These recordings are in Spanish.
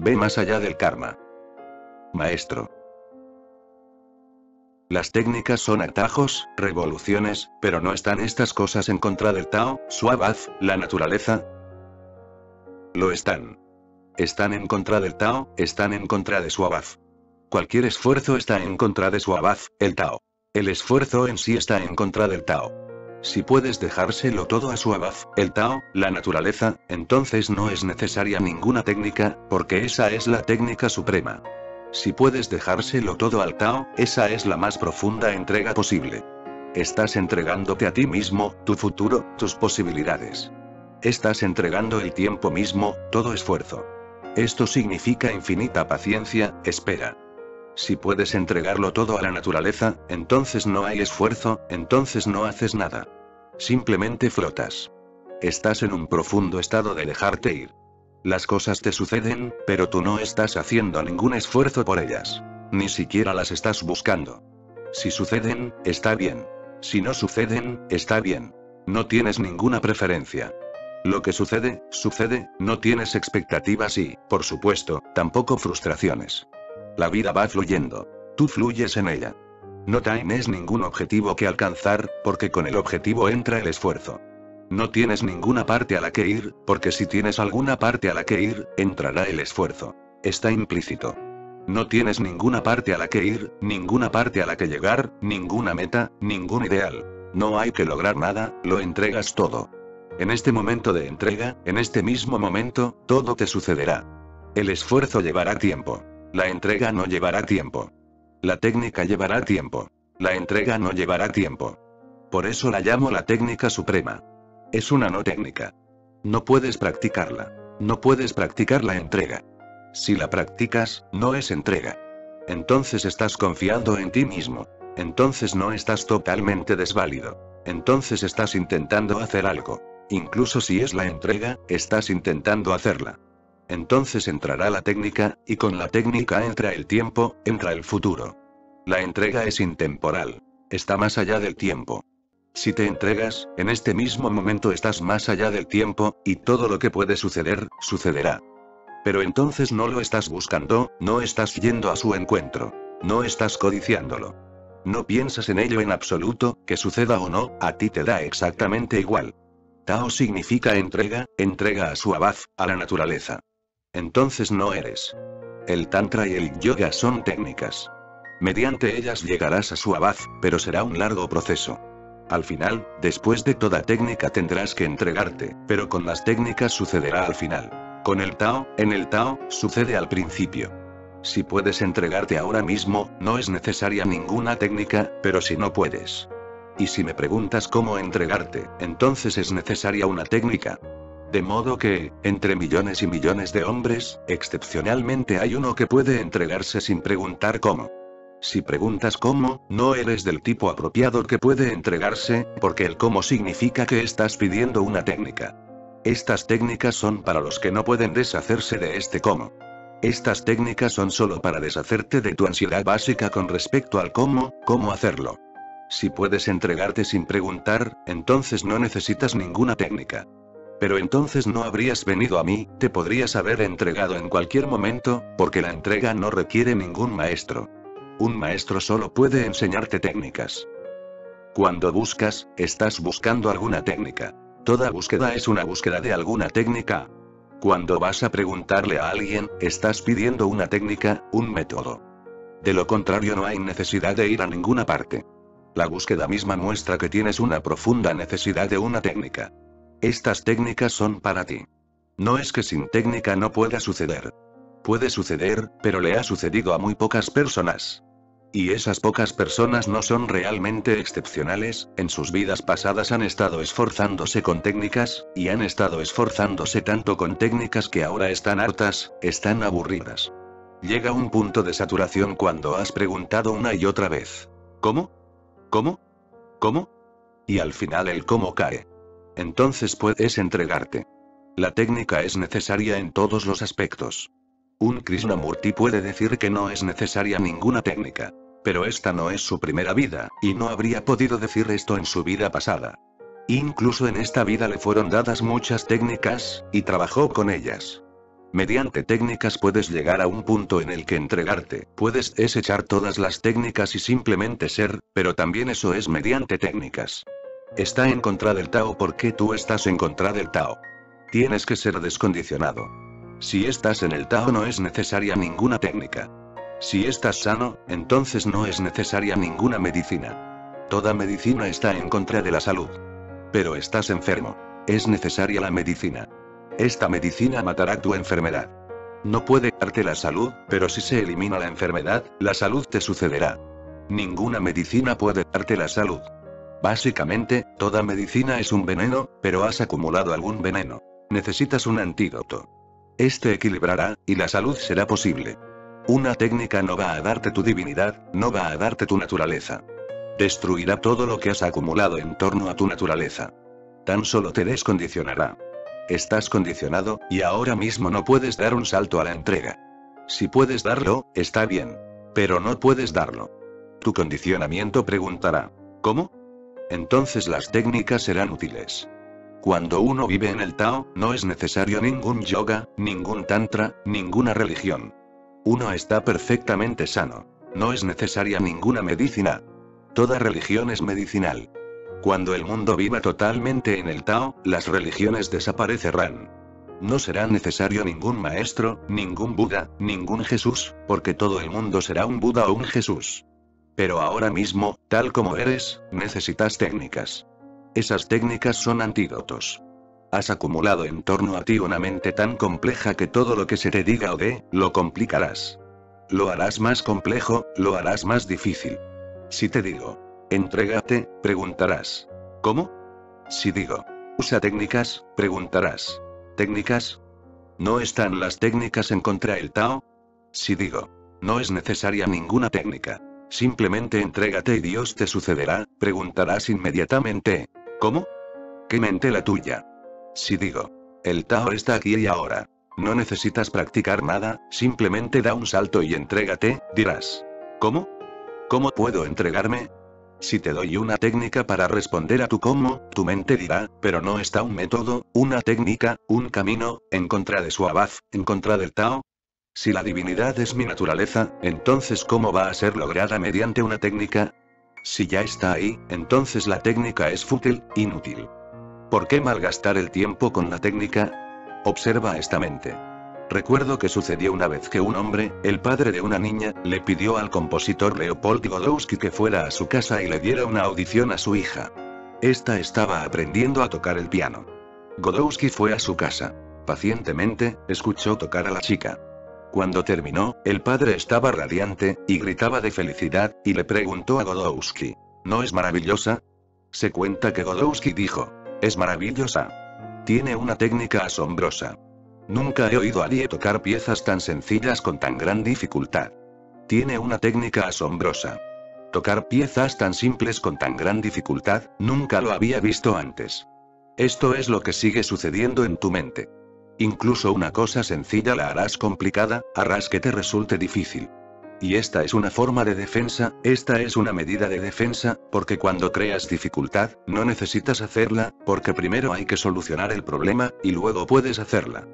Ve más allá del karma. Maestro. Las técnicas son atajos, revoluciones, pero ¿no están estas cosas en contra del Tao, Suabaz, la naturaleza? Lo están. Están en contra del Tao, están en contra de Suabaz. Cualquier esfuerzo está en contra de Suabaz, el Tao. El esfuerzo en sí está en contra del Tao. Si puedes dejárselo todo a Suabaz, el Tao, la naturaleza, entonces no es necesaria ninguna técnica, porque esa es la técnica suprema. Si puedes dejárselo todo al Tao, esa es la más profunda entrega posible. Estás entregándote a ti mismo, tu futuro, tus posibilidades. Estás entregando el tiempo mismo, todo esfuerzo. Esto significa infinita paciencia, espera. Si puedes entregarlo todo a la naturaleza, entonces no hay esfuerzo, entonces no haces nada. Simplemente flotas. Estás en un profundo estado de dejarte ir. Las cosas te suceden, pero tú no estás haciendo ningún esfuerzo por ellas. Ni siquiera las estás buscando. Si suceden, está bien. Si no suceden, está bien. No tienes ninguna preferencia. Lo que sucede, sucede, no tienes expectativas y, por supuesto, tampoco frustraciones. La vida va fluyendo. Tú fluyes en ella. No tienes ningún objetivo que alcanzar, porque con el objetivo entra el esfuerzo. No tienes ninguna parte a la que ir, porque si tienes alguna parte a la que ir, entrará el esfuerzo. Está implícito. No tienes ninguna parte a la que ir, ninguna parte a la que llegar, ninguna meta, ningún ideal. No hay que lograr nada, lo entregas todo. En este momento de entrega, en este mismo momento, todo te sucederá. El esfuerzo llevará tiempo. La entrega no llevará tiempo. La técnica llevará tiempo. La entrega no llevará tiempo. Por eso la llamo la técnica suprema. Es una no técnica. No puedes practicarla. No puedes practicar la entrega. Si la practicas, no es entrega. Entonces estás confiando en ti mismo. Entonces no estás totalmente desválido. Entonces estás intentando hacer algo. Incluso si es la entrega, estás intentando hacerla. Entonces entrará la técnica, y con la técnica entra el tiempo, entra el futuro. La entrega es intemporal. Está más allá del tiempo. Si te entregas, en este mismo momento estás más allá del tiempo, y todo lo que puede suceder, sucederá. Pero entonces no lo estás buscando, no estás yendo a su encuentro. No estás codiciándolo. No piensas en ello en absoluto, que suceda o no, a ti te da exactamente igual. Tao significa entrega, entrega a Suabaz, a la naturaleza. Entonces no eres. El Tantra y el Yoga son técnicas. Mediante ellas llegarás a Suabaz, pero será un largo proceso. Al final, después de toda técnica tendrás que entregarte, pero con las técnicas sucederá al final. Con el Tao, en el Tao, sucede al principio. Si puedes entregarte ahora mismo, no es necesaria ninguna técnica, pero si no puedes. Y si me preguntas cómo entregarte, entonces es necesaria una técnica. De modo que, entre millones y millones de hombres, excepcionalmente hay uno que puede entregarse sin preguntar cómo. Si preguntas cómo, no eres del tipo apropiado que puede entregarse, porque el cómo significa que estás pidiendo una técnica. Estas técnicas son para los que no pueden deshacerse de este cómo. Estas técnicas son solo para deshacerte de tu ansiedad básica con respecto al cómo hacerlo. Si puedes entregarte sin preguntar, entonces no necesitas ninguna técnica. Pero entonces no habrías venido a mí, te podrías haber entregado en cualquier momento, porque la entrega no requiere ningún maestro. Un maestro solo puede enseñarte técnicas. Cuando buscas, estás buscando alguna técnica. Toda búsqueda es una búsqueda de alguna técnica. Cuando vas a preguntarle a alguien, estás pidiendo una técnica, un método. De lo contrario no hay necesidad de ir a ninguna parte. La búsqueda misma muestra que tienes una profunda necesidad de una técnica. Estas técnicas son para ti. No es que sin técnica no pueda suceder. Puede suceder, pero le ha sucedido a muy pocas personas. Y esas pocas personas no son realmente excepcionales, en sus vidas pasadas han estado esforzándose con técnicas, y han estado esforzándose tanto con técnicas que ahora están hartas, están aburridas. Llega un punto de saturación cuando has preguntado una y otra vez. ¿Cómo? ¿Cómo? ¿Cómo? Y al final el cómo cae. Entonces puedes entregarte. La técnica es necesaria en todos los aspectos. Un Krishnamurti puede decir que no es necesaria ninguna técnica. Pero esta no es su primera vida, y no habría podido decir esto en su vida pasada. Incluso en esta vida le fueron dadas muchas técnicas, y trabajó con ellas. Mediante técnicas puedes llegar a un punto en el que entregarte, puedes desechar todas las técnicas y simplemente ser, pero también eso es mediante técnicas. Está en contra del Tao porque tú estás en contra del Tao. Tienes que ser descondicionado. Si estás en el Tao no es necesaria ninguna técnica. Si estás sano, entonces no es necesaria ninguna medicina. Toda medicina está en contra de la salud. Pero estás enfermo. Es necesaria la medicina. Esta medicina matará tu enfermedad. No puede darte la salud, pero si se elimina la enfermedad, la salud te sucederá. Ninguna medicina puede darte la salud. Básicamente, toda medicina es un veneno, pero has acumulado algún veneno. Necesitas un antídoto. Este equilibrará, y la salud será posible. Una técnica no va a darte tu divinidad, no va a darte tu naturaleza. Destruirá todo lo que has acumulado en torno a tu naturaleza. Tan solo te descondicionará. Estás condicionado, y ahora mismo no puedes dar un salto a la entrega. Si puedes darlo, está bien. Pero no puedes darlo. Tu condicionamiento preguntará, ¿cómo? Entonces las técnicas serán útiles. Cuando uno vive en el Tao, no es necesario ningún yoga, ningún tantra, ninguna religión. Uno está perfectamente sano. No es necesaria ninguna medicina. Toda religión es medicinal. Cuando el mundo viva totalmente en el Tao, las religiones desaparecerán. No será necesario ningún maestro, ningún Buda, ningún Jesús, porque todo el mundo será un Buda o un Jesús. Pero ahora mismo, tal como eres, necesitas técnicas. Esas técnicas son antídotos. Has acumulado en torno a ti una mente tan compleja que todo lo que se te diga o dé, lo complicarás. Lo harás más complejo, lo harás más difícil. Si te digo, entrégate, preguntarás, ¿cómo? Si digo, usa técnicas, preguntarás, ¿técnicas? ¿No están las técnicas en contra del Tao? Si digo, no es necesaria ninguna técnica. Simplemente entrégate y Dios te sucederá, preguntarás inmediatamente, ¿cómo? ¿Qué mente la tuya? Si digo, el Tao está aquí y ahora. No necesitas practicar nada, simplemente da un salto y entrégate, dirás, ¿cómo? ¿Cómo puedo entregarme? Si te doy una técnica para responder a tu cómo, tu mente dirá, pero no está un método, una técnica, un camino, en contra de su abad, en contra del Tao. Si la divinidad es mi naturaleza, entonces ¿cómo va a ser lograda mediante una técnica? Si ya está ahí, entonces la técnica es fútil, inútil. ¿Por qué malgastar el tiempo con la técnica? Observa esta mente. Recuerdo que sucedió una vez que un hombre, el padre de una niña, le pidió al compositor Leopold Godowsky que fuera a su casa y le diera una audición a su hija. Esta estaba aprendiendo a tocar el piano. Godowsky fue a su casa. Pacientemente, escuchó tocar a la chica. Cuando terminó, el padre estaba radiante, y gritaba de felicidad, y le preguntó a Godowsky, ¿no es maravillosa? Se cuenta que Godowsky dijo, es maravillosa. Tiene una técnica asombrosa. Nunca he oído a nadie tocar piezas tan sencillas con tan gran dificultad. Tiene una técnica asombrosa. Tocar piezas tan simples con tan gran dificultad, nunca lo había visto antes. Esto es lo que sigue sucediendo en tu mente. Incluso una cosa sencilla la harás complicada, harás que te resulte difícil. Y esta es una forma de defensa, esta es una medida de defensa, porque cuando creas dificultad, no necesitas hacerla, porque primero hay que solucionar el problema, y luego puedes hacerla.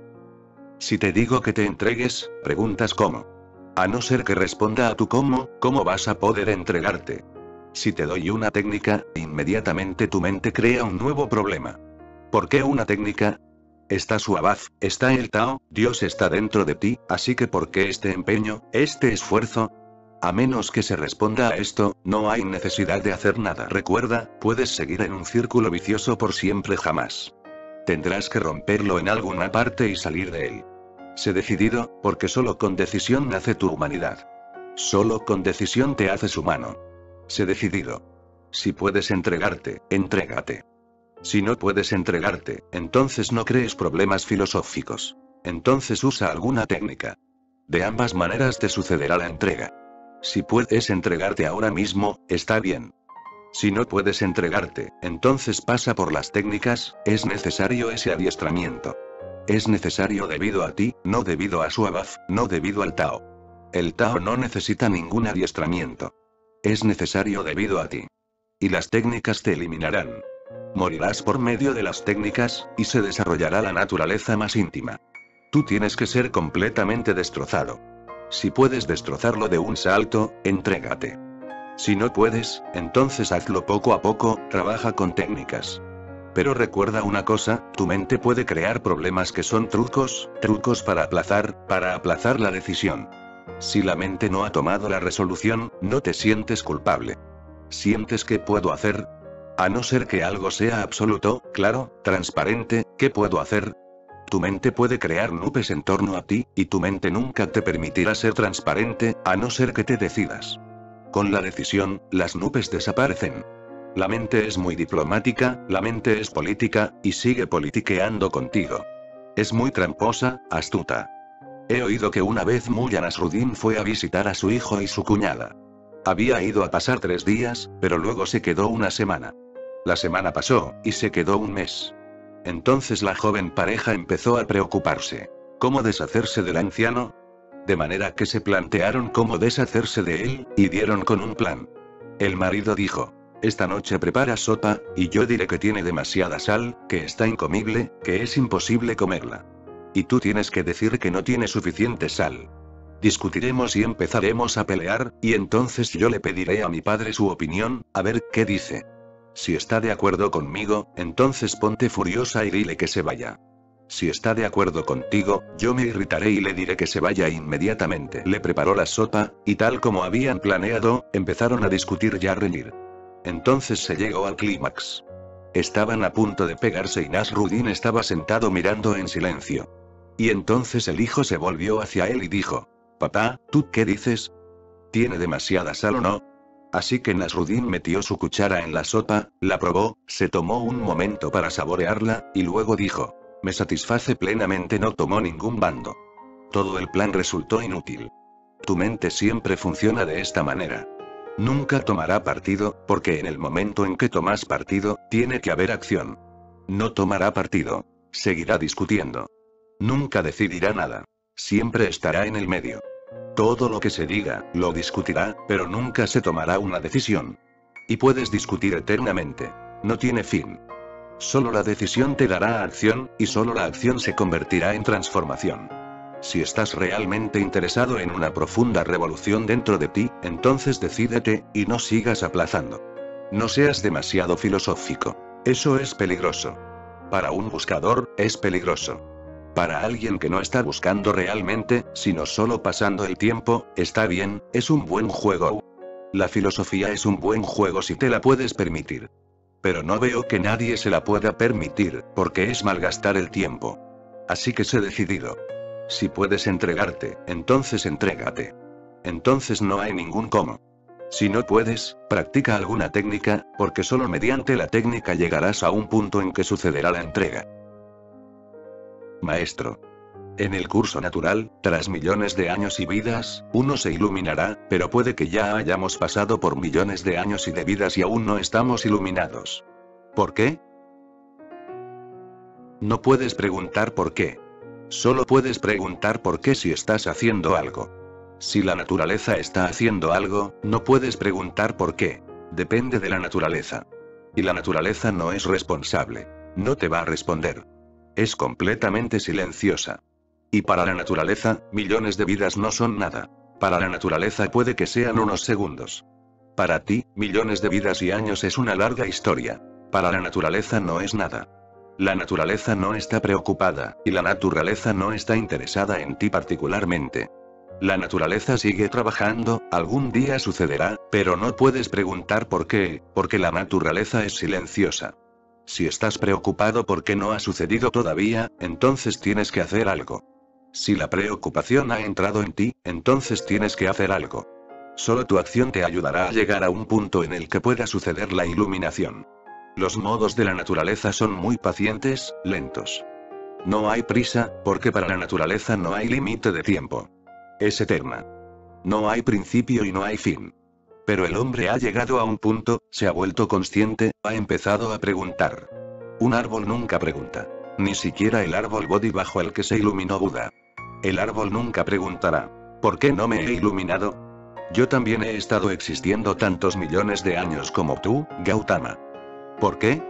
Si te digo que te entregues, preguntas cómo. A no ser que responda a tu cómo vas a poder entregarte. Si te doy una técnica, inmediatamente tu mente crea un nuevo problema. ¿Por qué una técnica? Está su abad, está el Tao, Dios está dentro de ti, así que ¿por qué este empeño, este esfuerzo? A menos que se responda a esto, no hay necesidad de hacer nada. Recuerda, puedes seguir en un círculo vicioso por siempre jamás. Tendrás que romperlo en alguna parte y salir de él. Sé decidido, porque solo con decisión nace tu humanidad. Solo con decisión te haces humano. Sé decidido. Si puedes entregarte, entrégate. Si no puedes entregarte, entonces no crees problemas filosóficos. Entonces usa alguna técnica. De ambas maneras te sucederá la entrega. Si puedes entregarte ahora mismo, está bien. Si no puedes entregarte, entonces pasa por las técnicas, es necesario ese adiestramiento. Es necesario debido a ti, no debido a su abad, no debido al Tao. El Tao no necesita ningún adiestramiento. Es necesario debido a ti. Y las técnicas te eliminarán. Morirás por medio de las técnicas, y se desarrollará la naturaleza más íntima. Tú tienes que ser completamente destrozado. Si puedes destrozarlo de un salto, entrégate. Si no puedes, entonces hazlo poco a poco, trabaja con técnicas. Pero recuerda una cosa, tu mente puede crear problemas que son trucos para aplazar la decisión. Si la mente no ha tomado la resolución, no te sientes culpable. ¿Sientes que puedo hacer? A no ser que algo sea absoluto, claro, transparente, ¿qué puedo hacer? Tu mente puede crear nubes en torno a ti, y tu mente nunca te permitirá ser transparente, a no ser que te decidas. Con la decisión, las nubes desaparecen. La mente es muy diplomática, la mente es política, y sigue politiqueando contigo. Es muy tramposa, astuta. He oído que una vez Mullah Nasruddin fue a visitar a su hijo y su cuñada. Había ido a pasar 3 días, pero luego se quedó una semana. La semana pasó, y se quedó un mes. Entonces la joven pareja empezó a preocuparse. ¿Cómo deshacerse del anciano? De manera que se plantearon cómo deshacerse de él, y dieron con un plan. El marido dijo: esta noche prepara sopa, y yo diré que tiene demasiada sal, que está incomible, que es imposible comerla. Y tú tienes que decir que no tiene suficiente sal. Discutiremos y empezaremos a pelear, y entonces yo le pediré a mi padre su opinión, a ver qué dice. Si está de acuerdo conmigo, entonces ponte furiosa y dile que se vaya. Si está de acuerdo contigo, yo me irritaré y le diré que se vaya inmediatamente. Le preparó la sopa, y tal como habían planeado, empezaron a discutir y a reñir. Entonces se llegó al clímax. Estaban a punto de pegarse y Nasruddin estaba sentado mirando en silencio. Y entonces el hijo se volvió hacia él y dijo: papá, ¿tú qué dices? ¿Tiene demasiada sal o no? Así que Nasruddin metió su cuchara en la sopa, la probó, se tomó un momento para saborearla, y luego dijo: me satisface plenamente. No tomó ningún bando. Todo el plan resultó inútil. Tu mente siempre funciona de esta manera. Nunca tomará partido, porque en el momento en que tomas partido, tiene que haber acción. No tomará partido. Seguirá discutiendo. Nunca decidirá nada. Siempre estará en el medio. Todo lo que se diga, lo discutirá, pero nunca se tomará una decisión. Y puedes discutir eternamente. No tiene fin. Solo la decisión te dará acción, y solo la acción se convertirá en transformación. Si estás realmente interesado en una profunda revolución dentro de ti, entonces decídete, y no sigas aplazando. No seas demasiado filosófico. Eso es peligroso. Para un buscador, es peligroso. Para alguien que no está buscando realmente, sino solo pasando el tiempo, está bien, es un buen juego. La filosofía es un buen juego si te la puedes permitir. Pero no veo que nadie se la pueda permitir, porque es malgastar el tiempo. Así que sé decidido. Si puedes entregarte, entonces entrégate. Entonces no hay ningún cómo. Si no puedes, practica alguna técnica, porque solo mediante la técnica llegarás a un punto en que sucederá la entrega. Maestro. En el curso natural, tras millones de años y vidas, uno se iluminará, pero puede que ya hayamos pasado por millones de años y de vidas y aún no estamos iluminados. ¿Por qué? No puedes preguntar por qué. Solo puedes preguntar por qué si estás haciendo algo. Si la naturaleza está haciendo algo, no puedes preguntar por qué. Depende de la naturaleza. Y la naturaleza no es responsable. No te va a responder. Es completamente silenciosa. Y para la naturaleza, millones de vidas no son nada. Para la naturaleza puede que sean unos segundos. Para ti, millones de vidas y años es una larga historia. Para la naturaleza no es nada. La naturaleza no está preocupada, y la naturaleza no está interesada en ti particularmente. La naturaleza sigue trabajando, algún día sucederá, pero no puedes preguntar por qué, porque la naturaleza es silenciosa. Si estás preocupado porque no ha sucedido todavía, entonces tienes que hacer algo. Si la preocupación ha entrado en ti, entonces tienes que hacer algo. Solo tu acción te ayudará a llegar a un punto en el que pueda suceder la iluminación. Los modos de la naturaleza son muy pacientes, lentos. No hay prisa, porque para la naturaleza no hay límite de tiempo. Es eterna. No hay principio y no hay fin. Pero el hombre ha llegado a un punto, se ha vuelto consciente, ha empezado a preguntar. Un árbol nunca pregunta. Ni siquiera el árbol Bodhi bajo el que se iluminó Buda. El árbol nunca preguntará: ¿por qué no me he iluminado? Yo también he estado existiendo tantos millones de años como tú, Gautama. ¿Por qué?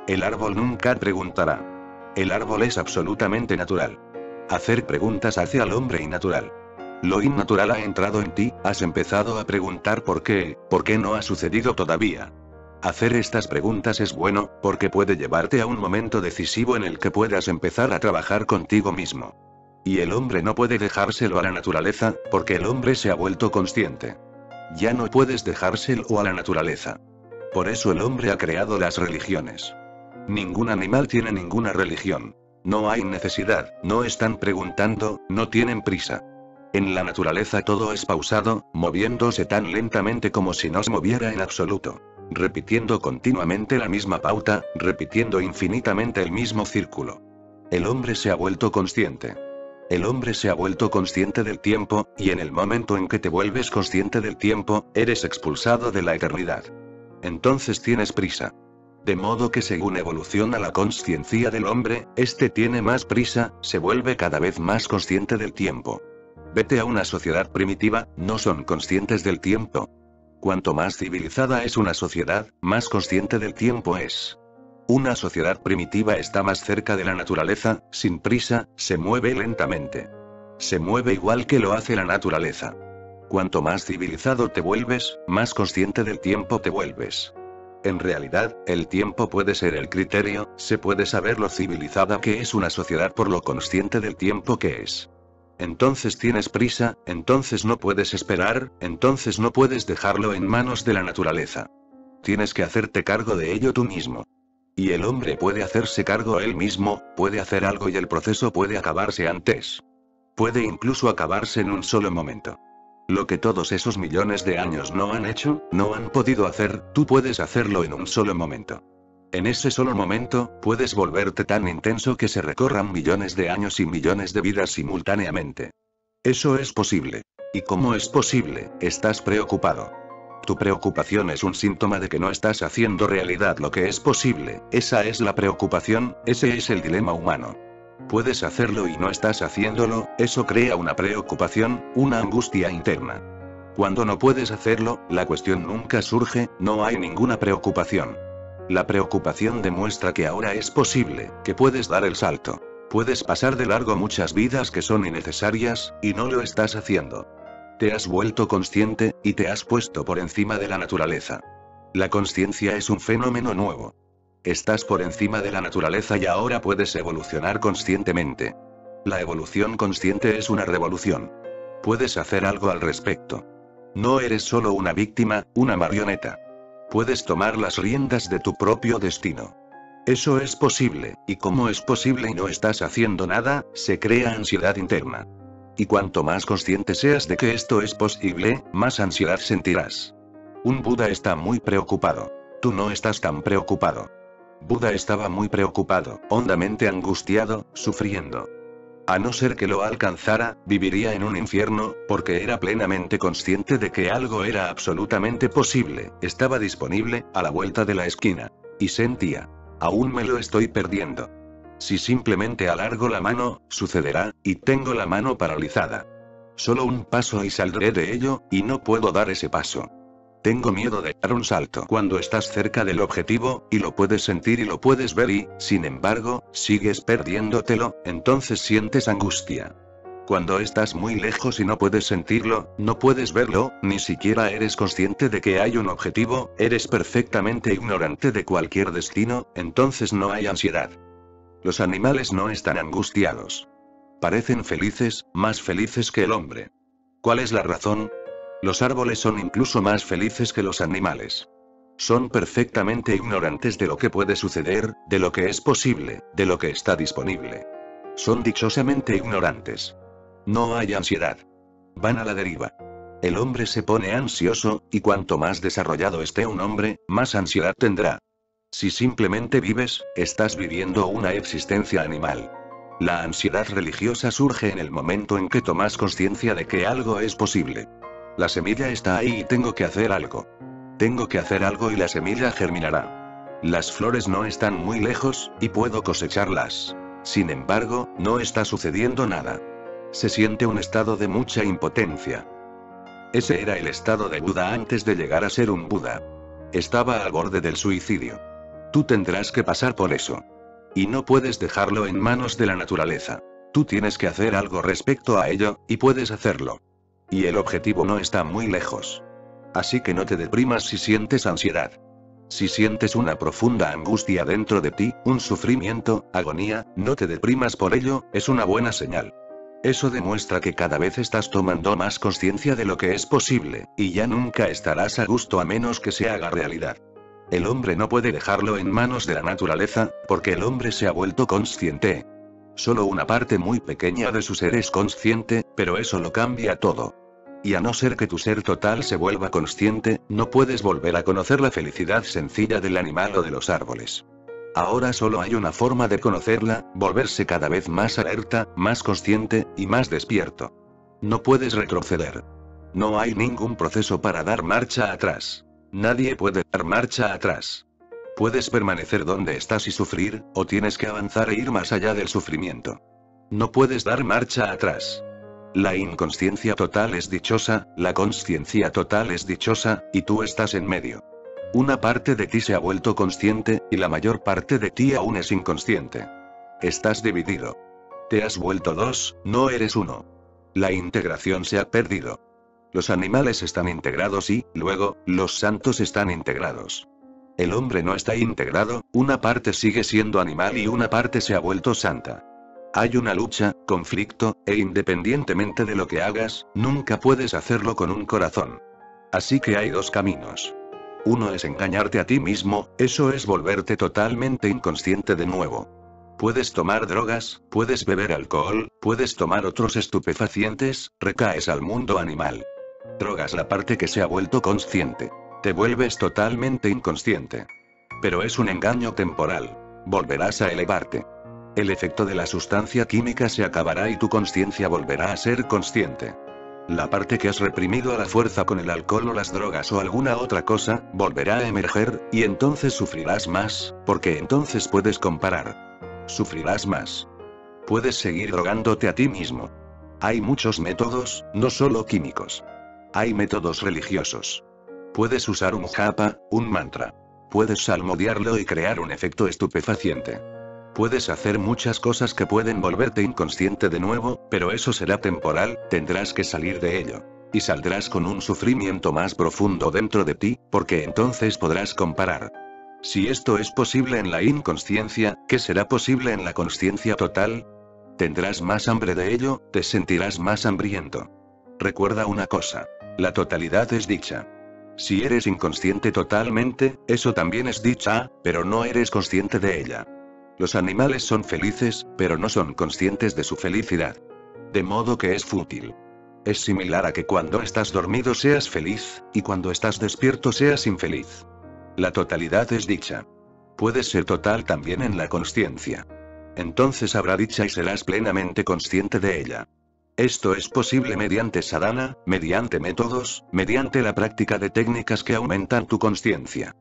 El árbol nunca preguntará. El árbol es absolutamente natural. Hacer preguntas hace al hombre innatural. Lo innatural ha entrado en ti, has empezado a preguntar por qué no ha sucedido todavía. Hacer estas preguntas es bueno, porque puede llevarte a un momento decisivo en el que puedas empezar a trabajar contigo mismo. Y el hombre no puede dejárselo a la naturaleza, porque el hombre se ha vuelto consciente. Ya no puedes dejárselo a la naturaleza. Por eso el hombre ha creado las religiones. Ningún animal tiene ninguna religión. No hay necesidad, no están preguntando, no tienen prisa. En la naturaleza todo es pausado, moviéndose tan lentamente como si no se moviera en absoluto. Repitiendo continuamente la misma pauta, repitiendo infinitamente el mismo círculo. El hombre se ha vuelto consciente. El hombre se ha vuelto consciente del tiempo, y en el momento en que te vuelves consciente del tiempo, eres expulsado de la eternidad. Entonces tienes prisa. De modo que según evoluciona la consciencia del hombre, este tiene más prisa, se vuelve cada vez más consciente del tiempo. Vete a una sociedad primitiva, no son conscientes del tiempo. Cuanto más civilizada es una sociedad, más consciente del tiempo es. Una sociedad primitiva está más cerca de la naturaleza, sin prisa, se mueve lentamente. Se mueve igual que lo hace la naturaleza. Cuanto más civilizado te vuelves, más consciente del tiempo te vuelves. En realidad, el tiempo puede ser el criterio, se puede saber lo civilizada que es una sociedad por lo consciente del tiempo que es. Entonces tienes prisa, entonces no puedes esperar, entonces no puedes dejarlo en manos de la naturaleza. Tienes que hacerte cargo de ello tú mismo. Y el hombre puede hacerse cargo él mismo, puede hacer algo y el proceso puede acabarse antes. Puede incluso acabarse en un solo momento. Lo que todos esos millones de años no han hecho, no han podido hacer, tú puedes hacerlo en un solo momento. En ese solo momento, puedes volverte tan intenso que se recorran millones de años y millones de vidas simultáneamente. Eso es posible. ¿Y cómo es posible? Estás preocupado. Tu preocupación es un síntoma de que no estás haciendo realidad lo que es posible, esa es la preocupación, ese es el dilema humano. Puedes hacerlo y no estás haciéndolo, eso crea una preocupación, una angustia interna. Cuando no puedes hacerlo, la cuestión nunca surge, no hay ninguna preocupación. La preocupación demuestra que ahora es posible, que puedes dar el salto. Puedes pasar de largo muchas vidas que son innecesarias, y no lo estás haciendo. Te has vuelto consciente, y te has puesto por encima de la naturaleza. La consciencia es un fenómeno nuevo. Estás por encima de la naturaleza y ahora puedes evolucionar conscientemente. La evolución consciente es una revolución. Puedes hacer algo al respecto. No eres solo una víctima, una marioneta. Puedes tomar las riendas de tu propio destino. Eso es posible, y como es posible y no estás haciendo nada, se crea ansiedad interna. Y cuanto más consciente seas de que esto es posible, más ansiedad sentirás. Un Buda está muy preocupado. Tú no estás tan preocupado. Buda estaba muy preocupado, hondamente angustiado, sufriendo. A no ser que lo alcanzara, viviría en un infierno, porque era plenamente consciente de que algo era absolutamente posible, estaba disponible, a la vuelta de la esquina. Y sentía, aún me lo estoy perdiendo. Si simplemente alargo la mano, sucederá, y tengo la mano paralizada. Solo un paso y saldré de ello, y no puedo dar ese paso. Tengo miedo de dar un salto cuando estás cerca del objetivo, y lo puedes sentir y lo puedes ver y, sin embargo, sigues perdiéndotelo, entonces sientes angustia. Cuando estás muy lejos y no puedes sentirlo, no puedes verlo, ni siquiera eres consciente de que hay un objetivo, eres perfectamente ignorante de cualquier destino, entonces no hay ansiedad. Los animales no están angustiados. Parecen felices, más felices que el hombre. ¿Cuál es la razón? Los árboles son incluso más felices que los animales. Son perfectamente ignorantes de lo que puede suceder, de lo que es posible, de lo que está disponible. Son dichosamente ignorantes. No hay ansiedad. Van a la deriva. El hombre se pone ansioso, y cuanto más desarrollado esté un hombre, más ansiedad tendrá. Si simplemente vives, estás viviendo una existencia animal. La ansiedad religiosa surge en el momento en que tomas conciencia de que algo es posible. La semilla está ahí y tengo que hacer algo. Tengo que hacer algo y la semilla germinará. Las flores no están muy lejos, y puedo cosecharlas. Sin embargo, no está sucediendo nada. Se siente un estado de mucha impotencia. Ese era el estado de Buda antes de llegar a ser un Buda. Estaba al borde del suicidio. Tú tendrás que pasar por eso. Y no puedes dejarlo en manos de la naturaleza. Tú tienes que hacer algo respecto a ello, y puedes hacerlo. Y el objetivo no está muy lejos. Así que no te deprimas si sientes ansiedad. Si sientes una profunda angustia dentro de ti, un sufrimiento, agonía, no te deprimas por ello, es una buena señal. Eso demuestra que cada vez estás tomando más conciencia de lo que es posible, y ya nunca estarás a gusto a menos que se haga realidad. El hombre no puede dejarlo en manos de la naturaleza, porque el hombre se ha vuelto consciente. Solo una parte muy pequeña de su ser es consciente, pero eso lo cambia todo. Y a no ser que tu ser total se vuelva consciente, no puedes volver a conocer la felicidad sencilla del animal o de los árboles. Ahora solo hay una forma de conocerla, volverse cada vez más alerta, más consciente, y más despierto. No puedes retroceder. No hay ningún proceso para dar marcha atrás. Nadie puede dar marcha atrás. Puedes permanecer donde estás y sufrir, o tienes que avanzar e ir más allá del sufrimiento. No puedes dar marcha atrás. La inconsciencia total es dichosa, la consciencia total es dichosa, y tú estás en medio. Una parte de ti se ha vuelto consciente, y la mayor parte de ti aún es inconsciente. Estás dividido. Te has vuelto dos, no eres uno. La integración se ha perdido. Los animales están integrados y, luego, los santos están integrados. El hombre no está integrado, una parte sigue siendo animal y una parte se ha vuelto santa. Hay una lucha, conflicto, e independientemente de lo que hagas, nunca puedes hacerlo con un corazón. Así que hay dos caminos. Uno es engañarte a ti mismo, eso es volverte totalmente inconsciente de nuevo. Puedes tomar drogas, puedes beber alcohol, puedes tomar otros estupefacientes, recaes al mundo animal. Drogas la parte que se ha vuelto consciente. Te vuelves totalmente inconsciente. Pero es un engaño temporal. Volverás a elevarte. El efecto de la sustancia química se acabará y tu conciencia volverá a ser consciente. La parte que has reprimido a la fuerza con el alcohol o las drogas o alguna otra cosa, volverá a emerger, y entonces sufrirás más, porque entonces puedes comparar. Sufrirás más. Puedes seguir drogándote a ti mismo. Hay muchos métodos, no solo químicos. Hay métodos religiosos. Puedes usar un japa, un mantra. Puedes salmodiarlo y crear un efecto estupefaciente. Puedes hacer muchas cosas que pueden volverte inconsciente de nuevo, pero eso será temporal, tendrás que salir de ello. Y saldrás con un sufrimiento más profundo dentro de ti, porque entonces podrás comparar. Si esto es posible en la inconsciencia, ¿qué será posible en la consciencia total? Tendrás más hambre de ello, te sentirás más hambriento. Recuerda una cosa. La totalidad es dicha. Si eres inconsciente totalmente, eso también es dicha, pero no eres consciente de ella. Los animales son felices, pero no son conscientes de su felicidad. De modo que es fútil. Es similar a que cuando estás dormido seas feliz, y cuando estás despierto seas infeliz. La totalidad es dicha. Puedes ser total también en la consciencia. Entonces habrá dicha y serás plenamente consciente de ella. Esto es posible mediante sadhana, mediante métodos, mediante la práctica de técnicas que aumentan tu consciencia.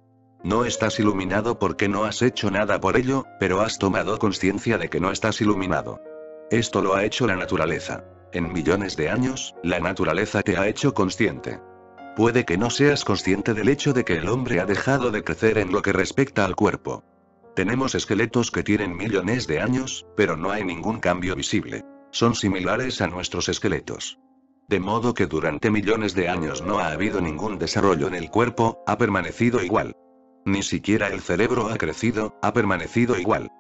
No estás iluminado porque no has hecho nada por ello, pero has tomado conciencia de que no estás iluminado. Esto lo ha hecho la naturaleza. En millones de años, la naturaleza te ha hecho consciente. Puede que no seas consciente del hecho de que el hombre ha dejado de crecer en lo que respecta al cuerpo. Tenemos esqueletos que tienen millones de años, pero no hay ningún cambio visible. Son similares a nuestros esqueletos. De modo que durante millones de años no ha habido ningún desarrollo en el cuerpo, ha permanecido igual. Ni siquiera el cerebro ha crecido, ha permanecido igual.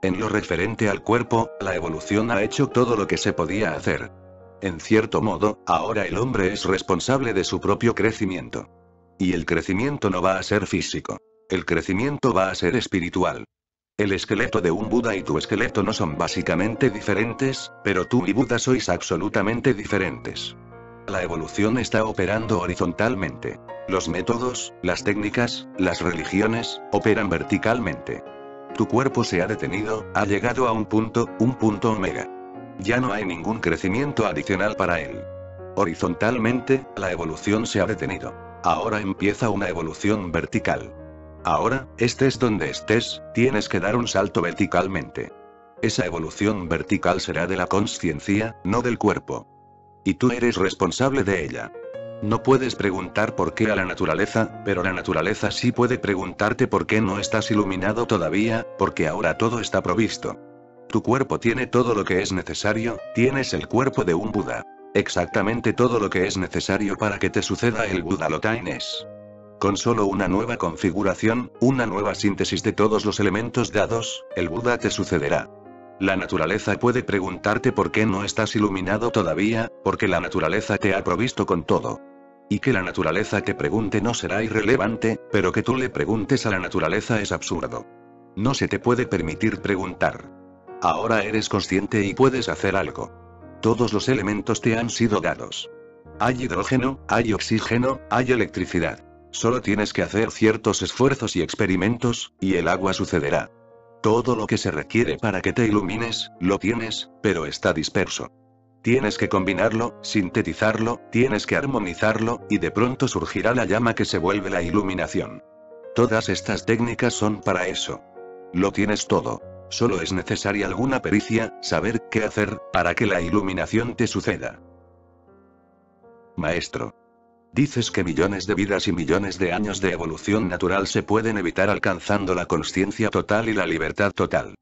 En lo referente al cuerpo, la evolución ha hecho todo lo que se podía hacer. En cierto modo, ahora el hombre es responsable de su propio crecimiento. Y el crecimiento no va a ser físico. El crecimiento va a ser espiritual. El esqueleto de un Buda y tu esqueleto no son básicamente diferentes, pero tú y Buda sois absolutamente diferentes. La evolución está operando horizontalmente. Los métodos, las técnicas, las religiones, operan verticalmente. Tu cuerpo se ha detenido, ha llegado a un punto omega. Ya no hay ningún crecimiento adicional para él. Horizontalmente, la evolución se ha detenido. Ahora empieza una evolución vertical. Ahora, estés donde estés, tienes que dar un salto verticalmente. Esa evolución vertical será de la consciencia, no del cuerpo. Y tú eres responsable de ella. No puedes preguntar por qué a la naturaleza, pero la naturaleza sí puede preguntarte por qué no estás iluminado todavía, porque ahora todo está provisto. Tu cuerpo tiene todo lo que es necesario, tienes el cuerpo de un Buda. Exactamente todo lo que es necesario para que te suceda el Buda lo tienes. Con solo una nueva configuración, una nueva síntesis de todos los elementos dados, el Buda te sucederá. La naturaleza puede preguntarte por qué no estás iluminado todavía, porque la naturaleza te ha provisto con todo. Y que la naturaleza te pregunte no será irrelevante, pero que tú le preguntes a la naturaleza es absurdo. No se te puede permitir preguntar. Ahora eres consciente y puedes hacer algo. Todos los elementos te han sido dados. Hay hidrógeno, hay oxígeno, hay electricidad. Solo tienes que hacer ciertos esfuerzos y experimentos, y el agua sucederá. Todo lo que se requiere para que te ilumines, lo tienes, pero está disperso. Tienes que combinarlo, sintetizarlo, tienes que armonizarlo, y de pronto surgirá la llama que se vuelve la iluminación. Todas estas técnicas son para eso. Lo tienes todo. Solo es necesaria alguna pericia, saber qué hacer, para que la iluminación te suceda. Maestro. Dices que millones de vidas y millones de años de evolución natural se pueden evitar alcanzando la consciencia total y la libertad total.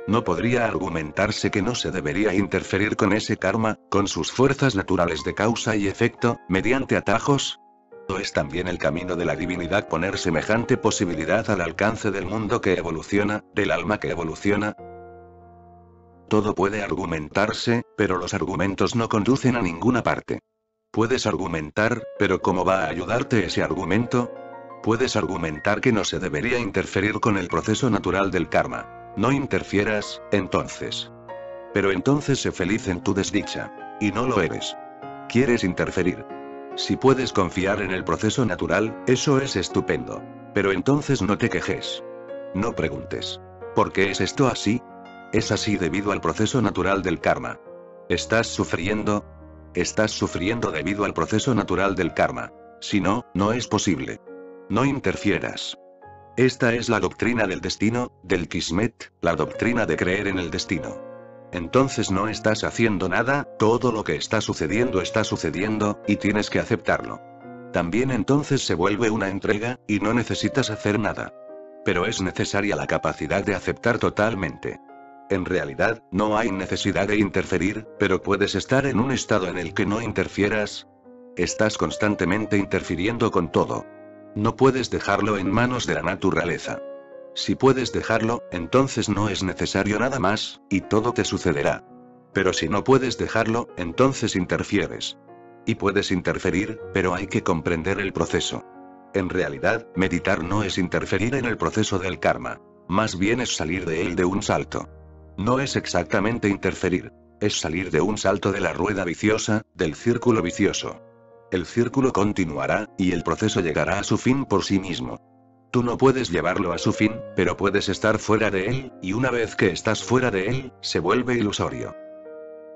¿No podría argumentarse que no se debería interferir con ese karma, con sus fuerzas naturales de causa y efecto, mediante atajos? ¿O es también el camino de la divinidad poner semejante posibilidad al alcance del mundo que evoluciona, del alma que evoluciona? Todo puede argumentarse, pero los argumentos no conducen a ninguna parte. Puedes argumentar, pero ¿cómo va a ayudarte ese argumento? Puedes argumentar que no se debería interferir con el proceso natural del karma. No interfieras, entonces. Pero entonces sé feliz en tu desdicha. Y no lo eres. Quieres interferir. Si puedes confiar en el proceso natural, eso es estupendo. Pero entonces no te quejes. No preguntes. ¿Por qué es esto así? Es así debido al proceso natural del karma. ¿Estás sufriendo? Estás sufriendo debido al proceso natural del karma. Si no, no es posible. No interfieras. Esta es la doctrina del destino, del Kismet, la doctrina de creer en el destino. Entonces no estás haciendo nada, todo lo que está sucediendo, y tienes que aceptarlo. También entonces se vuelve una entrega, y no necesitas hacer nada. Pero es necesaria la capacidad de aceptar totalmente. En realidad, no hay necesidad de interferir, pero puedes estar en un estado en el que no interfieras. Estás constantemente interfiriendo con todo. No puedes dejarlo en manos de la naturaleza. Si puedes dejarlo, entonces no es necesario nada más, y todo te sucederá. Pero si no puedes dejarlo, entonces interfieres. Y puedes interferir, pero hay que comprender el proceso. En realidad, meditar no es interferir en el proceso del karma. Más bien es salir de él de un salto. No es exactamente interferir. Es salir de un salto de la rueda viciosa, del círculo vicioso. El círculo continuará, y el proceso llegará a su fin por sí mismo. Tú no puedes llevarlo a su fin, pero puedes estar fuera de él, y una vez que estás fuera de él, se vuelve ilusorio.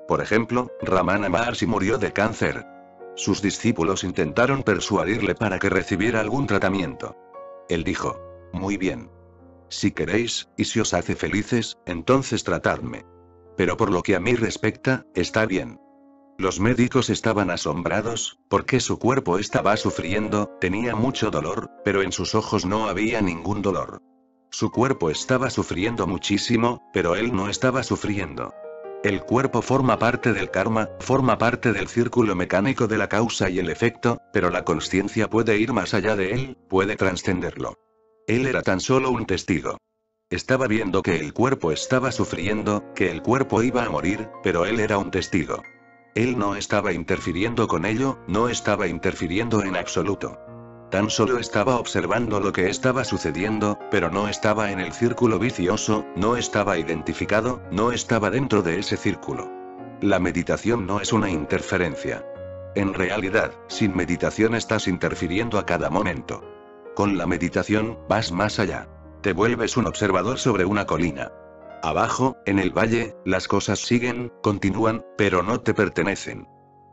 Por ejemplo, Ramana Maharshi murió de cáncer. Sus discípulos intentaron persuadirle para que recibiera algún tratamiento. Él dijo: muy bien. Si queréis, y si os hace felices, entonces tratadme. Pero por lo que a mí respecta, está bien. Los médicos estaban asombrados, porque su cuerpo estaba sufriendo, tenía mucho dolor, pero en sus ojos no había ningún dolor. Su cuerpo estaba sufriendo muchísimo, pero él no estaba sufriendo. El cuerpo forma parte del karma, forma parte del círculo mecánico de la causa y el efecto, pero la consciencia puede ir más allá de él, puede trascenderlo. Él era tan solo un testigo. Estaba viendo que el cuerpo estaba sufriendo, que el cuerpo iba a morir, pero él era un testigo. Él no estaba interfiriendo con ello, no estaba interfiriendo en absoluto. Tan solo estaba observando lo que estaba sucediendo, pero no estaba en el círculo vicioso, no estaba identificado, no estaba dentro de ese círculo. La meditación no es una interferencia. En realidad, sin meditación estás interfiriendo a cada momento. Con la meditación, vas más allá. Te vuelves un observador sobre una colina. Abajo, en el valle, las cosas siguen, continúan, pero no te pertenecen.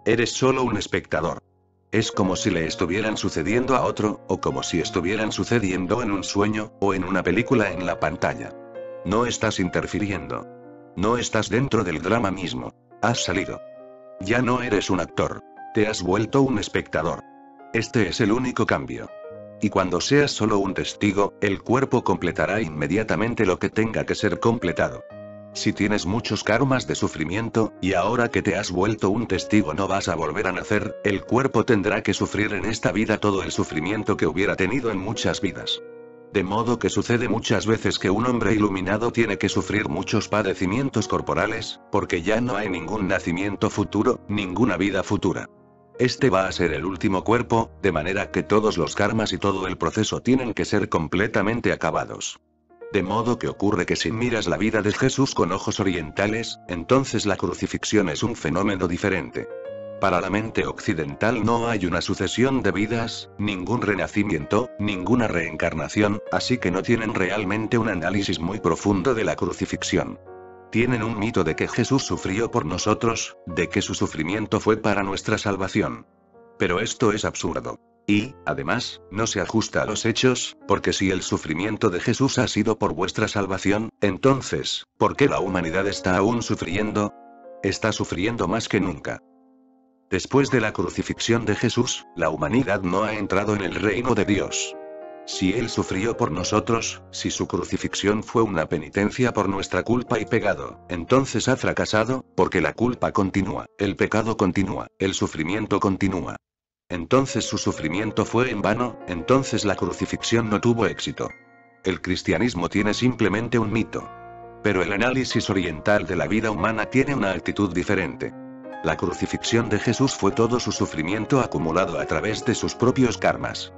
Eres solo un espectador. Es como si le estuvieran sucediendo a otro, o como si estuvieran sucediendo en un sueño, o en una película en la pantalla. No estás interfiriendo. No estás dentro del drama mismo. Has salido. Ya no eres un actor. Te has vuelto un espectador. Este es el único cambio. Y cuando seas solo un testigo, el cuerpo completará inmediatamente lo que tenga que ser completado. Si tienes muchos karmas de sufrimiento, y ahora que te has vuelto un testigo no vas a volver a nacer, el cuerpo tendrá que sufrir en esta vida todo el sufrimiento que hubiera tenido en muchas vidas. De modo que sucede muchas veces que un hombre iluminado tiene que sufrir muchos padecimientos corporales, porque ya no hay ningún nacimiento futuro, ninguna vida futura. Este va a ser el último cuerpo, de manera que todos los karmas y todo el proceso tienen que ser completamente acabados. De modo que ocurre que si miras la vida de Jesús con ojos orientales, entonces la crucifixión es un fenómeno diferente. Para la mente occidental no hay una sucesión de vidas, ningún renacimiento, ninguna reencarnación, así que no tienen realmente un análisis muy profundo de la crucifixión. Tienen un mito de que Jesús sufrió por nosotros, de que su sufrimiento fue para nuestra salvación. Pero esto es absurdo. Y, además, no se ajusta a los hechos, porque si el sufrimiento de Jesús ha sido por vuestra salvación, entonces, ¿por qué la humanidad está aún sufriendo? Está sufriendo más que nunca. Después de la crucifixión de Jesús, la humanidad no ha entrado en el reino de Dios. Si Él sufrió por nosotros, si su crucifixión fue una penitencia por nuestra culpa y pecado, entonces ha fracasado, porque la culpa continúa, el pecado continúa, el sufrimiento continúa. Entonces su sufrimiento fue en vano, entonces la crucifixión no tuvo éxito. El cristianismo tiene simplemente un mito. Pero el análisis oriental de la vida humana tiene una actitud diferente. La crucifixión de Jesús fue todo su sufrimiento acumulado a través de sus propios karmas.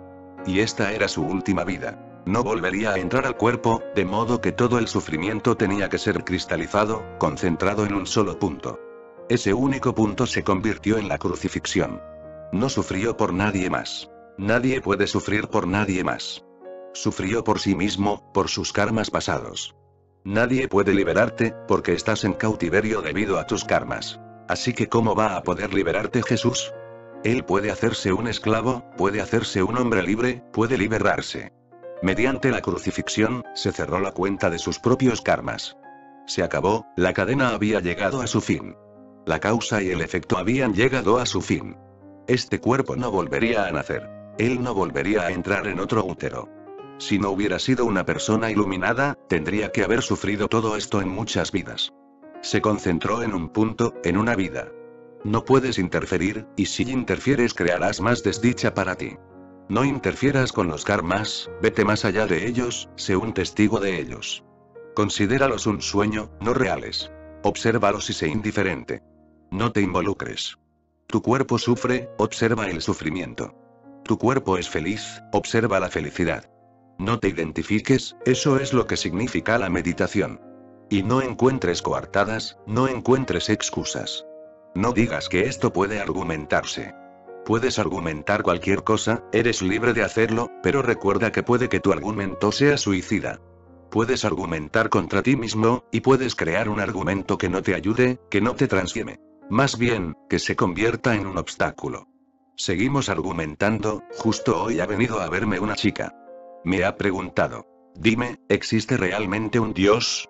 Y esta era su última vida. No volvería a entrar al cuerpo, de modo que todo el sufrimiento tenía que ser cristalizado, concentrado en un solo punto. Ese único punto se convirtió en la crucifixión. No sufrió por nadie más. Nadie puede sufrir por nadie más. Sufrió por sí mismo, por sus karmas pasados. Nadie puede liberarte, porque estás en cautiverio debido a tus karmas. Así que ¿cómo va a poder liberarte Jesús? Él puede hacerse un esclavo, puede hacerse un hombre libre, puede liberarse. Mediante la crucifixión, se cerró la cuenta de sus propios karmas. Se acabó, la cadena había llegado a su fin. La causa y el efecto habían llegado a su fin. Este cuerpo no volvería a nacer. Él no volvería a entrar en otro útero. Si no hubiera sido una persona iluminada, tendría que haber sufrido todo esto en muchas vidas. Se concentró en un punto, en una vida. No puedes interferir, y si interfieres crearás más desdicha para ti. No interfieras con los karmas, vete más allá de ellos, sé un testigo de ellos. Considéralos un sueño, no reales. Obsérvalos y sé indiferente. No te involucres. Tu cuerpo sufre, observa el sufrimiento. Tu cuerpo es feliz, observa la felicidad. No te identifiques, eso es lo que significa la meditación. Y no encuentres coartadas, no encuentres excusas. No digas que esto puede argumentarse. Puedes argumentar cualquier cosa, eres libre de hacerlo, pero recuerda que puede que tu argumento sea suicida. Puedes argumentar contra ti mismo, y puedes crear un argumento que no te ayude, que no te transforme. Más bien, que se convierta en un obstáculo. Seguimos argumentando, justo hoy ha venido a verme una chica. Me ha preguntado. Dime, ¿existe realmente un Dios?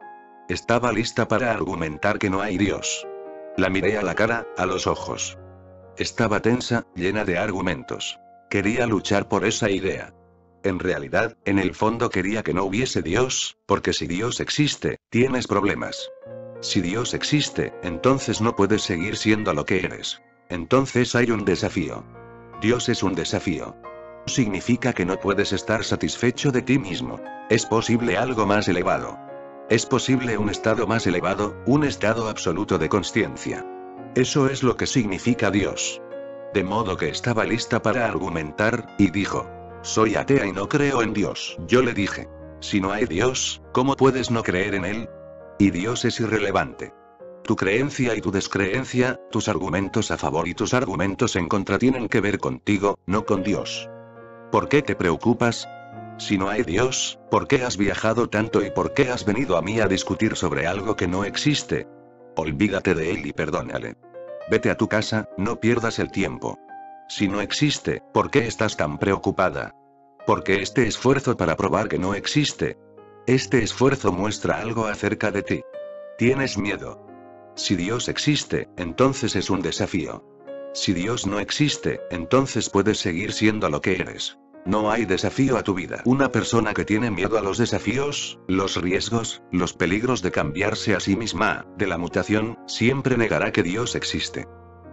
Estaba lista para argumentar que no hay Dios. La miré a la cara, a los ojos. Estaba tensa, llena de argumentos. Quería luchar por esa idea. En realidad, en el fondo quería que no hubiese Dios, porque si Dios existe, tienes problemas. Si Dios existe, entonces no puedes seguir siendo lo que eres. Entonces hay un desafío. Dios es un desafío. Significa que no puedes estar satisfecho de ti mismo. Es posible algo más elevado. Es posible un estado más elevado, un estado absoluto de consciencia. Eso es lo que significa Dios. De modo que estaba lista para argumentar, y dijo: soy atea y no creo en Dios. Yo le dije: si no hay Dios, ¿cómo puedes no creer en Él? Y Dios es irrelevante. Tu creencia y tu descreencia, tus argumentos a favor y tus argumentos en contra tienen que ver contigo, no con Dios. ¿Por qué te preocupas? Si no hay Dios, ¿por qué has viajado tanto y por qué has venido a mí a discutir sobre algo que no existe? Olvídate de Él y perdónale. Vete a tu casa, no pierdas el tiempo. Si no existe, ¿por qué estás tan preocupada? ¿Por qué este esfuerzo para probar que no existe? Este esfuerzo muestra algo acerca de ti. Tienes miedo. Si Dios existe, entonces es un desafío. Si Dios no existe, entonces puedes seguir siendo lo que eres. No hay desafío a tu vida. Una persona que tiene miedo a los desafíos, los riesgos, los peligros de cambiarse a sí misma, de la mutación, siempre negará que Dios existe.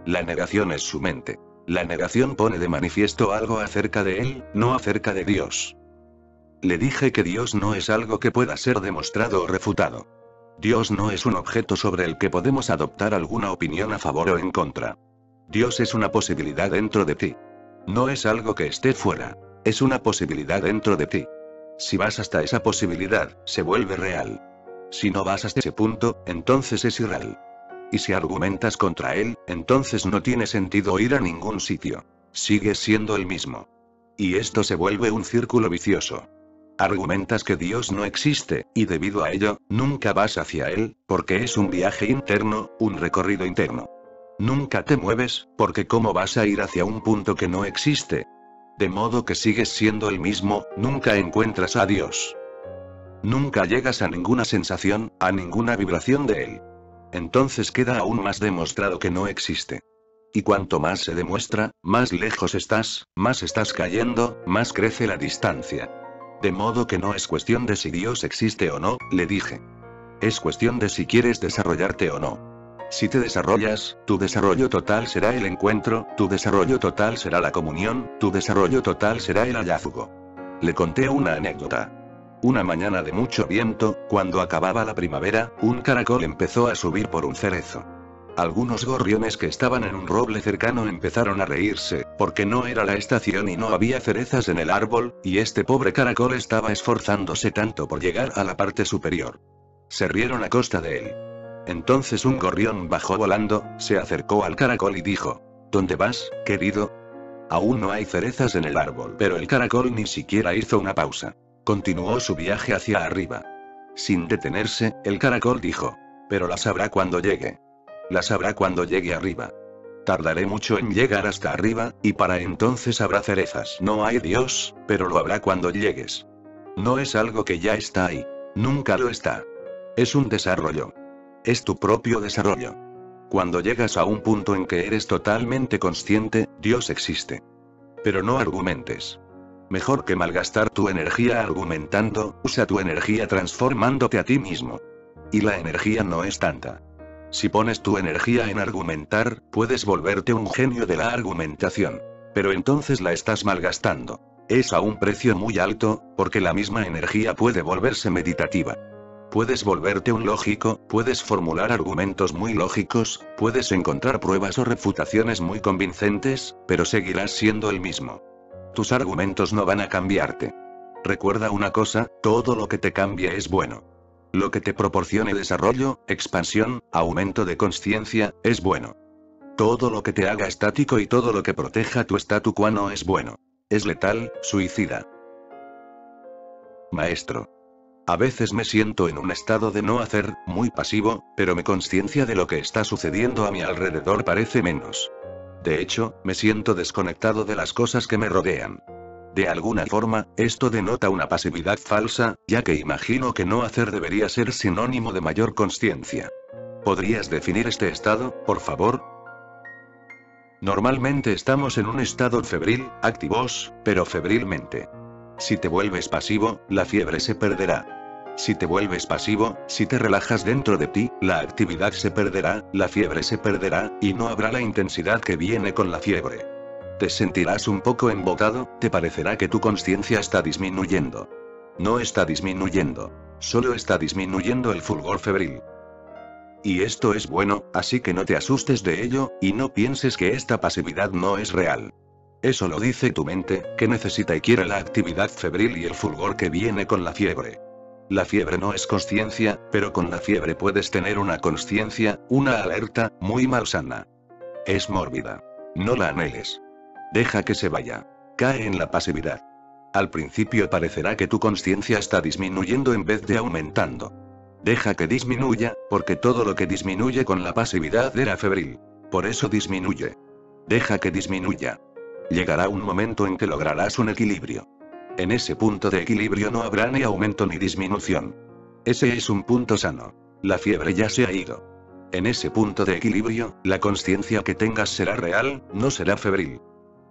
La negación es su mente. La negación pone de manifiesto algo acerca de él, no acerca de Dios. Le dije que Dios no es algo que pueda ser demostrado o refutado. Dios no es un objeto sobre el que podemos adoptar alguna opinión a favor o en contra. Dios es una posibilidad dentro de ti. No es algo que esté fuera. Es una posibilidad dentro de ti. Si vas hasta esa posibilidad, se vuelve real. Si no vas hasta ese punto, entonces es irreal. Y si argumentas contra él, entonces no tiene sentido ir a ningún sitio. Sigues siendo el mismo. Y esto se vuelve un círculo vicioso. Argumentas que Dios no existe, y debido a ello, nunca vas hacia él, porque es un viaje interno, un recorrido interno. Nunca te mueves, porque ¿cómo vas a ir hacia un punto que no existe? De modo que sigues siendo el mismo, nunca encuentras a Dios. Nunca llegas a ninguna sensación, a ninguna vibración de él. Entonces queda aún más demostrado que no existe. Y cuanto más se demuestra, más lejos estás, más estás cayendo, más crece la distancia. De modo que no es cuestión de si Dios existe o no, le dije. Es cuestión de si quieres desarrollarte o no. Si te desarrollas, tu desarrollo total será el encuentro, tu desarrollo total será la comunión, tu desarrollo total será el hallazgo. Le conté una anécdota. Una mañana de mucho viento, cuando acababa la primavera, un caracol empezó a subir por un cerezo. Algunos gorriones que estaban en un roble cercano empezaron a reírse, porque no era la estación y no había cerezas en el árbol, y este pobre caracol estaba esforzándose tanto por llegar a la parte superior. Se rieron a costa de él. Entonces un gorrión bajó volando, se acercó al caracol y dijo: ¿Dónde vas, querido? Aún no hay cerezas en el árbol. Pero el caracol ni siquiera hizo una pausa. Continuó su viaje hacia arriba. Sin detenerse, el caracol dijo: pero las habrá cuando llegue. Las habrá cuando llegue arriba. Tardaré mucho en llegar hasta arriba, y para entonces habrá cerezas. No hay Dios, pero lo habrá cuando llegues. No es algo que ya está ahí. Nunca lo está. Es un desarrollo. Es tu propio desarrollo. Cuando llegas a un punto en que eres totalmente consciente, Dios existe. Pero no argumentes. Mejor que malgastar tu energía argumentando, usa tu energía transformándote a ti mismo. Y la energía no es tanta. Si pones tu energía en argumentar, puedes volverte un genio de la argumentación. Pero entonces la estás malgastando. Es a un precio muy alto, porque la misma energía puede volverse meditativa. Puedes volverte un lógico, puedes formular argumentos muy lógicos, puedes encontrar pruebas o refutaciones muy convincentes, pero seguirás siendo el mismo. Tus argumentos no van a cambiarte. Recuerda una cosa, todo lo que te cambie es bueno. Lo que te proporcione desarrollo, expansión, aumento de conciencia, es bueno. Todo lo que te haga estático y todo lo que proteja tu statu quo no es bueno. Es letal, suicida. Maestro. A veces me siento en un estado de no hacer, muy pasivo, pero mi conciencia de lo que está sucediendo a mi alrededor parece menos. De hecho, me siento desconectado de las cosas que me rodean. De alguna forma, esto denota una pasividad falsa, ya que imagino que no hacer debería ser sinónimo de mayor conciencia. ¿Podrías definir este estado, por favor? Normalmente estamos en un estado febril, activos, pero febrilmente. Si te vuelves pasivo, la fiebre se perderá. Si te vuelves pasivo, si te relajas dentro de ti, la actividad se perderá, la fiebre se perderá, y no habrá la intensidad que viene con la fiebre. Te sentirás un poco embotado, te parecerá que tu conciencia está disminuyendo. No está disminuyendo. Solo está disminuyendo el fulgor febril. Y esto es bueno, así que no te asustes de ello, y no pienses que esta pasividad no es real. Eso lo dice tu mente, que necesita y quiere la actividad febril y el fulgor que viene con la fiebre. La fiebre no es consciencia, pero con la fiebre puedes tener una consciencia, una alerta, muy malsana. Es mórbida. No la anheles. Deja que se vaya. Cae en la pasividad. Al principio parecerá que tu conciencia está disminuyendo en vez de aumentando. Deja que disminuya, porque todo lo que disminuye con la pasividad era febril. Por eso disminuye. Deja que disminuya. Llegará un momento en que lograrás un equilibrio. En ese punto de equilibrio no habrá ni aumento ni disminución. Ese es un punto sano. La fiebre ya se ha ido. En ese punto de equilibrio, la conciencia que tengas será real, no será febril.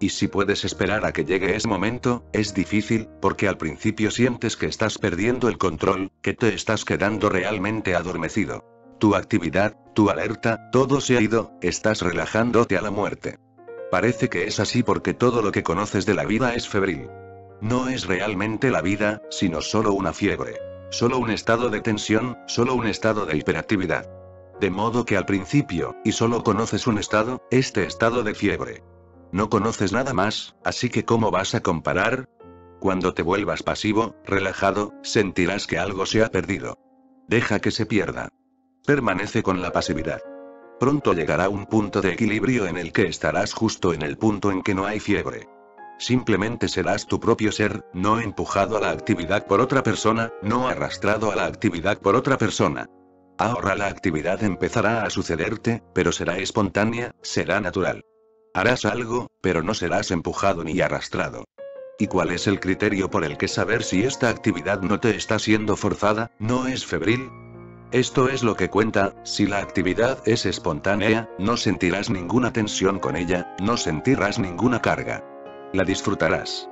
Y si puedes esperar a que llegue ese momento, es difícil, porque al principio sientes que estás perdiendo el control, que te estás quedando realmente adormecido. Tu actividad, tu alerta, todo se ha ido, estás relajándote a la muerte. Parece que es así porque todo lo que conoces de la vida es febril. No es realmente la vida, sino solo una fiebre. Solo un estado de tensión, solo un estado de hiperactividad. De modo que al principio, y solo conoces un estado, este estado de fiebre. No conoces nada más, así que ¿cómo vas a comparar? Cuando te vuelvas pasivo, relajado, sentirás que algo se ha perdido. Deja que se pierda. Permanece con la pasividad. Pronto llegará un punto de equilibrio en el que estarás justo en el punto en que no hay fiebre. Simplemente serás tu propio ser, no empujado a la actividad por otra persona, no arrastrado a la actividad por otra persona. Ahora la actividad empezará a sucederte, pero será espontánea, será natural. Harás algo, pero no serás empujado ni arrastrado. ¿Y cuál es el criterio por el que saber si esta actividad no te está siendo forzada, no es febril? Esto es lo que cuenta, si la actividad es espontánea, no sentirás ninguna tensión con ella, no sentirás ninguna carga. La disfrutarás.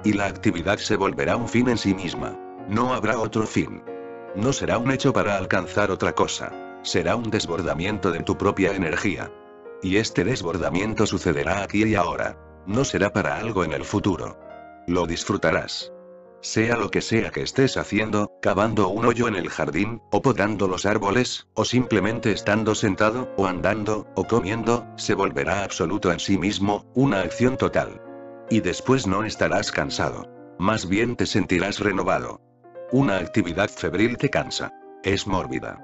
Y la actividad se volverá un fin en sí misma. No habrá otro fin. No será un hecho para alcanzar otra cosa. Será un desbordamiento de tu propia energía. Y este desbordamiento sucederá aquí y ahora. No será para algo en el futuro. Lo disfrutarás. Sea lo que sea que estés haciendo, cavando un hoyo en el jardín, o podando los árboles, o simplemente estando sentado, o andando, o comiendo, se volverá absoluto en sí mismo, una acción total. Y después no estarás cansado. Más bien te sentirás renovado. Una actividad febril te cansa. Es mórbida.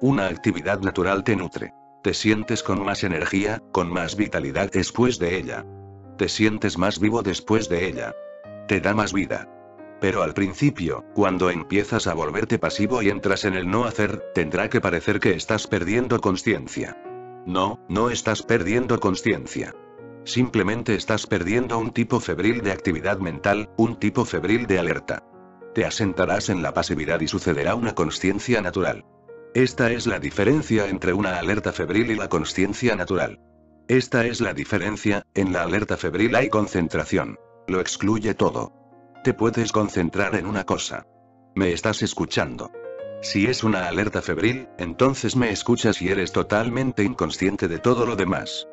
Una actividad natural te nutre. Te sientes con más energía, con más vitalidad después de ella. Te sientes más vivo después de ella. Te da más vida. Pero al principio, cuando empiezas a volverte pasivo y entras en el no hacer, tendrá que parecer que estás perdiendo consciencia. No, no estás perdiendo consciencia. Simplemente estás perdiendo un tipo febril de actividad mental, un tipo febril de alerta. Te asentarás en la pasividad y sucederá una consciencia natural. Esta es la diferencia entre una alerta febril y la consciencia natural. Esta es la diferencia, en la alerta febril hay concentración. Lo excluye todo. Te puedes concentrar en una cosa. Me estás escuchando. Si es una alerta febril, entonces me escuchas y eres totalmente inconsciente de todo lo demás.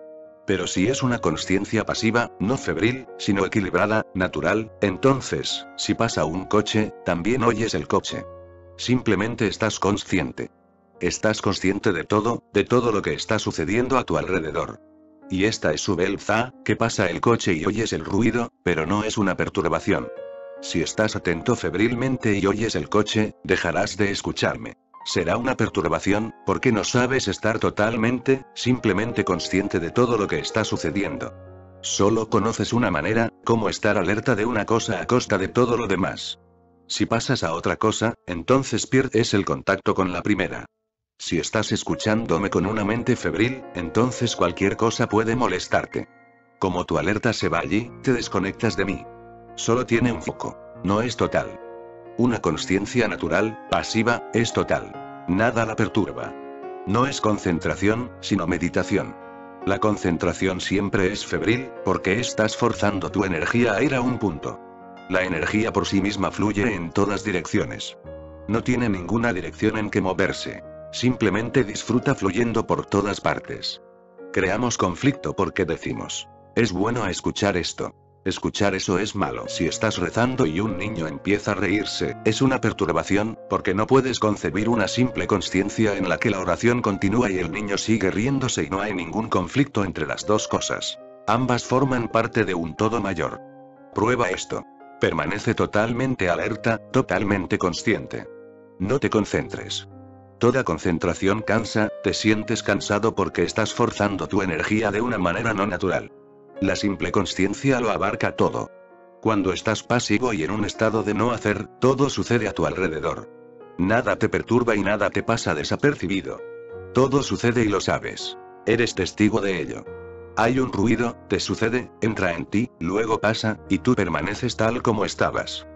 Pero si es una consciencia pasiva, no febril, sino equilibrada, natural, entonces, si pasa un coche, también oyes el coche. Simplemente estás consciente. Estás consciente de todo lo que está sucediendo a tu alrededor. Y esta es su belza, que pasa el coche y oyes el ruido, pero no es una perturbación. Si estás atento febrilmente y oyes el coche, dejarás de escucharme. Será una perturbación, porque no sabes estar totalmente, simplemente consciente de todo lo que está sucediendo. Solo conoces una manera, cómo estar alerta de una cosa a costa de todo lo demás. Si pasas a otra cosa, entonces pierdes el contacto con la primera. Si estás escuchándome con una mente febril, entonces cualquier cosa puede molestarte. Como tu alerta se va allí, te desconectas de mí. Solo tiene un foco. No es total. Una consciencia natural, pasiva, es total. Nada la perturba. No es concentración, sino meditación. La concentración siempre es febril, porque estás forzando tu energía a ir a un punto. La energía por sí misma fluye en todas direcciones. No tiene ninguna dirección en que moverse. Simplemente disfruta fluyendo por todas partes. Creamos conflicto porque decimos: es bueno escuchar esto. Escuchar eso es malo. Si estás rezando y un niño empieza a reírse, es una perturbación, porque no puedes concebir una simple consciencia en la que la oración continúa y el niño sigue riéndose y no hay ningún conflicto entre las dos cosas. Ambas forman parte de un todo mayor. Prueba esto. Permanece totalmente alerta, totalmente consciente. No te concentres. Toda concentración cansa, te sientes cansado porque estás forzando tu energía de una manera no natural. La simple consciencia lo abarca todo. Cuando estás pasivo y en un estado de no hacer, todo sucede a tu alrededor. Nada te perturba y nada te pasa desapercibido. Todo sucede y lo sabes. Eres testigo de ello. Hay un ruido, te sucede, entra en ti, luego pasa, y tú permaneces tal como estabas.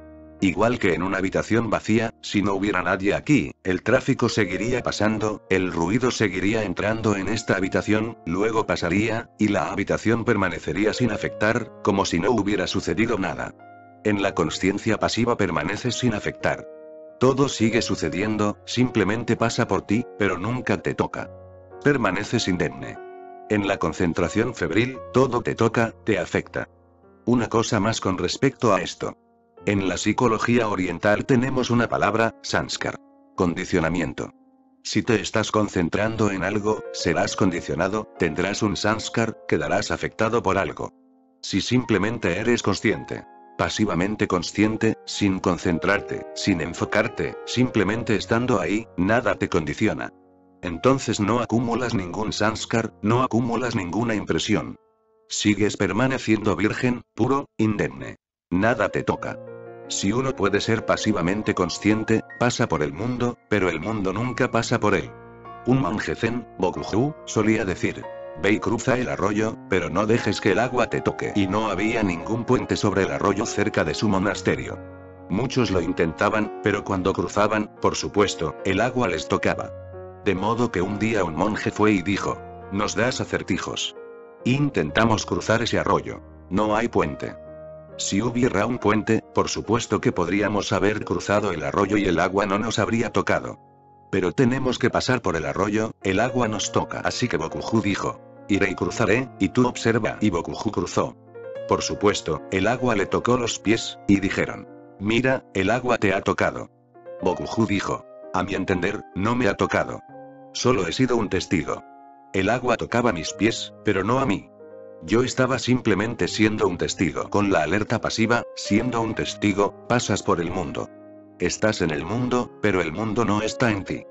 Igual que en una habitación vacía, si no hubiera nadie aquí, el tráfico seguiría pasando, el ruido seguiría entrando en esta habitación, luego pasaría, y la habitación permanecería sin afectar, como si no hubiera sucedido nada. En la consciencia pasiva permaneces sin afectar. Todo sigue sucediendo, simplemente pasa por ti, pero nunca te toca. Permaneces indemne. En la concentración febril, todo te toca, te afecta. Una cosa más con respecto a esto. En la psicología oriental tenemos una palabra, sanskar. Condicionamiento. Si te estás concentrando en algo, serás condicionado, tendrás un sanskar, quedarás afectado por algo. Si simplemente eres consciente, pasivamente consciente, sin concentrarte, sin enfocarte, simplemente estando ahí, nada te condiciona. Entonces no acumulas ningún sanskar, no acumulas ninguna impresión. Sigues permaneciendo virgen, puro, indemne. Nada te toca. Si uno puede ser pasivamente consciente, pasa por el mundo, pero el mundo nunca pasa por él. Un monje zen, Bokuju, solía decir: ve y cruza el arroyo, pero no dejes que el agua te toque. Y no había ningún puente sobre el arroyo cerca de su monasterio. Muchos lo intentaban, pero cuando cruzaban, por supuesto, el agua les tocaba. De modo que un día un monje fue y dijo: nos das acertijos. Intentamos cruzar ese arroyo. No hay puente. Si hubiera un puente, por supuesto que podríamos haber cruzado el arroyo y el agua no nos habría tocado. Pero tenemos que pasar por el arroyo, el agua nos toca. Así que Bokuju dijo: iré y cruzaré, y tú observa. Y Bokuju cruzó. Por supuesto, el agua le tocó los pies, y dijeron: mira, el agua te ha tocado. Bokuju dijo: a mi entender, no me ha tocado. Solo he sido un testigo. El agua tocaba mis pies, pero no a mí. Yo estaba simplemente siendo un testigo. Con la alerta pasiva, siendo un testigo, pasas por el mundo. Estás en el mundo, pero el mundo no está en ti.